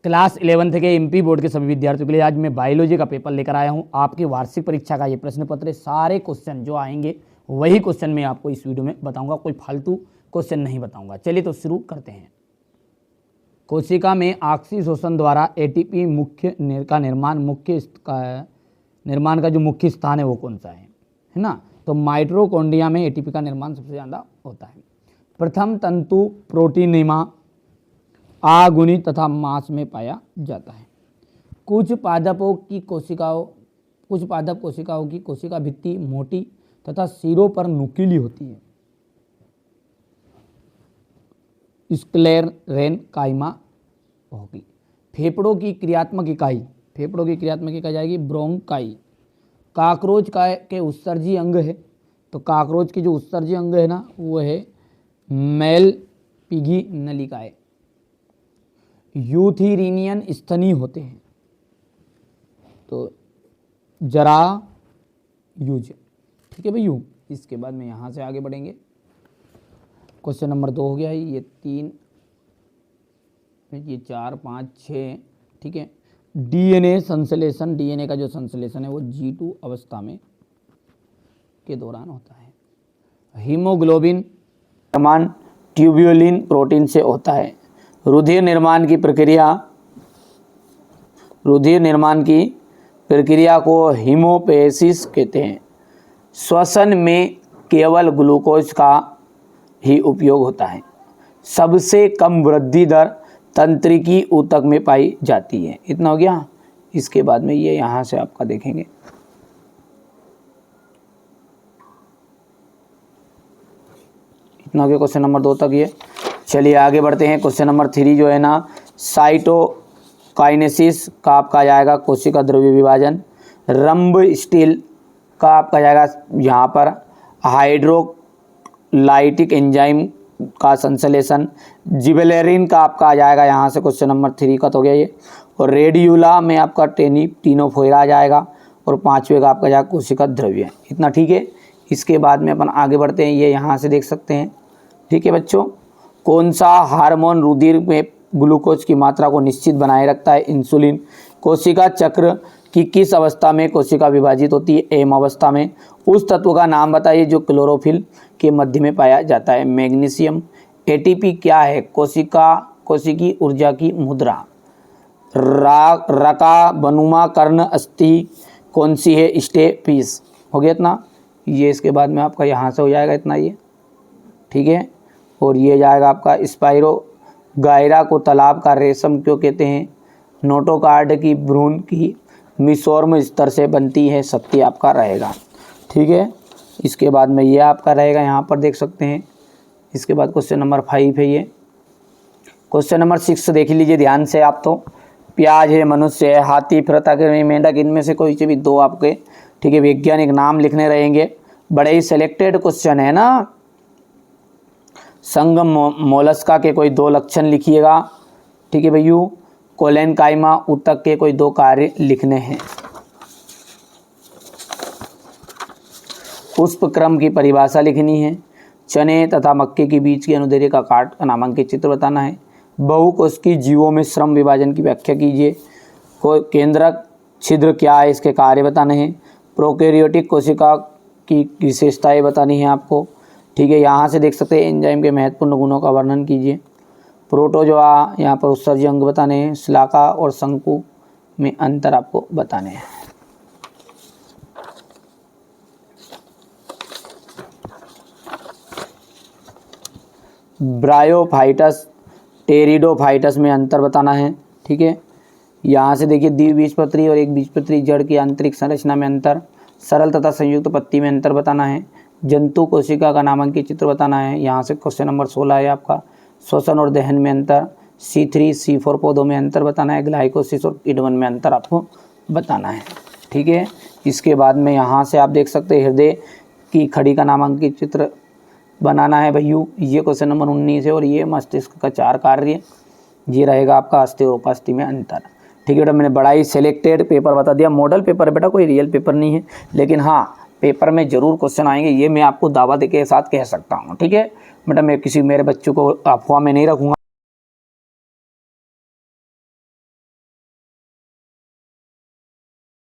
Class 11th के MP board के सभी विद्यार्थियों के लिए आज मैं बायोलॉजी का पेपर लेकर आया हूं। आपकी वार्षिक परीक्षा का ये प्रश्न पत्र है। सारे क्वेश्चन जो आएंगे वही क्वेश्चन मैं आपको इस वीडियो में बताऊंगा, कोई फालतू क्वेश्चन नहीं बताऊंगा। चलिए तो शुरू करते हैं। कोशिका में ऑक्सी शोषण द्वारा एटीपी का निर्माण का जो मुख्य स्थान है वो कौन सा है ना? तो माइटोकॉन्ड्रिया में एटीपी का निर्माण सबसे ज़्यादा होता है। प्रथम तंतु प्रोटीनिमा आगुणित तथा मांस में पाया जाता है। कुछ पादप कोशिकाओं की कोशिका भित्ति मोटी तथा सिरों पर नुकीली होती है। स्क्लेरेन्काइमा होगी। फेफड़ों की क्रियात्मक इकाई जाएगी ब्रोंकाई। काकरोच के उत्सर्जी अंग है, तो काकरोच की जो उत्सर्जी अंग है ना वो है मेलपिगी नलिकाएं। यूथेरिनियन स्तनी होते हैं, तो जरा यूज, ठीक है भैया। इसके बाद में यहाँ से आगे बढ़ेंगे। क्वेश्चन नंबर 2 हो गया है, ये 3, ये 4, 5, 6, ठीक है। डीएनए संश्लेषण, डीएनए का जो संश्लेषण है वो G2 अवस्था में के दौरान होता है। हीमोग्लोबिन निर्माण ट्यूब्यूलिन प्रोटीन से होता है। रुधिर निर्माण की प्रक्रिया को हीमोपोएसिस कहते हैं। श्वसन में केवल ग्लूकोज का ही उपयोग होता है। सबसे कम वृद्धि दर तंत्रिकी ऊतक में पाई जाती है। इतना हो गया। इसके बाद में ये यहाँ से आपका देखेंगे, इतना हो गया क्वेश्चन नंबर 2 तक ये। चलिए आगे बढ़ते हैं। क्वेश्चन नंबर 3 जो है ना, साइटोकाइनेसिस का आपका जाएगा कोशिका द्रव्य विभाजन। रंब स्टील का आपका जाएगा यहाँ पर हाइड्रोलाइटिक एंजाइम का संश्लेषण। जिबेरेलिन का आपका आ जाएगा यहाँ से क्वेश्चन नंबर 3 का तो हो गया ये। और रेडियोला में आपका टिनोफोरा आ जाएगा। और 5वें का आपका जाएगा कोशिका द्रव्य। इतना ठीक है। इसके बाद में अपन आगे बढ़ते हैं, ये यहाँ से देख सकते हैं, ठीक है बच्चों। कौन सा हार्मोन रुधिर में ग्लूकोज की मात्रा को निश्चित बनाए रखता है? इंसुलिन। कोशिका चक्र की किस अवस्था में कोशिका विभाजित होती है? एम अवस्था में। उस तत्व का नाम बताइए जो क्लोरोफिल के मध्य में पाया जाता है? मैग्नीशियम। एटीपी क्या है? कोशिकी ऊर्जा की मुद्रा। रका बनुमा कर्ण अस्थि कौन सी है? स्टेपीस। हो गया इतना। ये इसके बाद में आपका यहाँ से हो जाएगा इतना ये, ठीक है। और ये जाएगा आपका स्पाइरो गायरा को तालाब का रेशम क्यों कहते हैं? नोटोकार्ड की भ्रूण की मिसोर्म स्तर से बनती है। सत्य आपका रहेगा, ठीक है। इसके बाद में ये आपका रहेगा, यहाँ पर देख सकते हैं। इसके बाद क्वेश्चन नंबर 5 है ये। क्वेश्चन नंबर 6 देख लीजिए ध्यान से आप। तो प्याज है, मनुष्य है, हाथी, पृथक, मेंढक, इनमें से कोई से भी 2 आपके, ठीक है, वैज्ञानिक नाम लिखने रहेंगे। बड़े ही सिलेक्टेड क्वेश्चन है ना। संगम मोलस्का के कोई 2 लक्षण लिखिएगा, ठीक है भैया। कोलेनकाइमा ऊतक के कोई 2 कार्य लिखने हैं। पुष्पक्रम की परिभाषा लिखनी है। चने तथा मक्के के बीच के अनुदैर्ध्य का काट का नामांकित चित्र बताना है। बहुकोशिकीय जीवों में श्रम विभाजन की व्याख्या कीजिए। कोई केंद्रक छिद्र क्या है, इसके कार्य बताने हैं। प्रोकैरियोटिक कोशिका की विशेषताएं बतानी है आपको, ठीक है। यहाँ से देख सकते हैं एंजाइम के महत्वपूर्ण गुणों का वर्णन कीजिए। प्रोटोजोआ, यहाँ पर उत्सर्जी अंग बताने हैं। शलाका और शंकु में अंतर आपको बताने हैं। ब्रायोफाइटस टेरिडोफाइटस में अंतर बताना है, ठीक है। यहाँ से देखिए द्विबीजपत्री और एक बीजपत्री जड़ की आंतरिक संरचना में अंतर। सरल तथा संयुक्त पत्ती में अंतर बताना है। जंतु कोशिका का नामांकित चित्र बताना है। यहाँ से क्वेश्चन नंबर 16 है आपका। श्वसन और दहन में अंतर। C3 C4 पौधों में अंतर बताना है। ग्लाइकोसिस और किण्वन में अंतर आपको बताना है, ठीक है। इसके बाद में यहाँ से आप देख सकते हैं हृदय की खड़ी का नामांकित चित्र बनाना है भैयू। ये क्वेश्चन नंबर 19 है। और ये मस्तिष्क का 4 कार्य, ये रहेगा आपका अस्थि और उपास्थि में अंतर, ठीक है बेटा। मैंने बड़ा ही सिलेक्टेड पेपर बता दिया। मॉडल पेपर है बेटा, कोई रियल पेपर नहीं है, लेकिन हाँ पेपर में जरूर क्वेश्चन आएंगे, ये मैं आपको दावा दे के साथ कह सकता हूँ, ठीक है बेटा। मैं किसी मेरे बच्चों को अफवाह में नहीं रखूँगा।